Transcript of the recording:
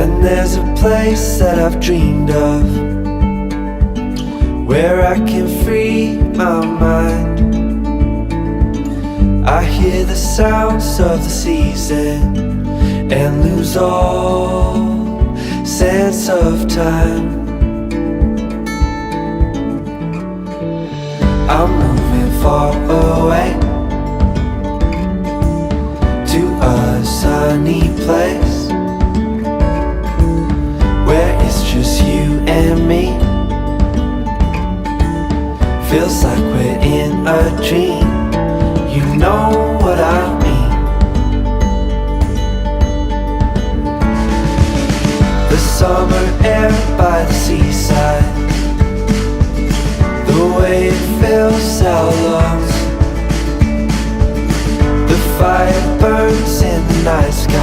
And there's a place that I've dreamed of, where I can free my mind. I hear the sounds of the season and lose all sense of time. I'm moving far away to a sunny place where it's just you and me. Feels like we're in a dream. You know what I mean. The summer air by the seaside, the way it fills our lungs, the fire burns in the night sky.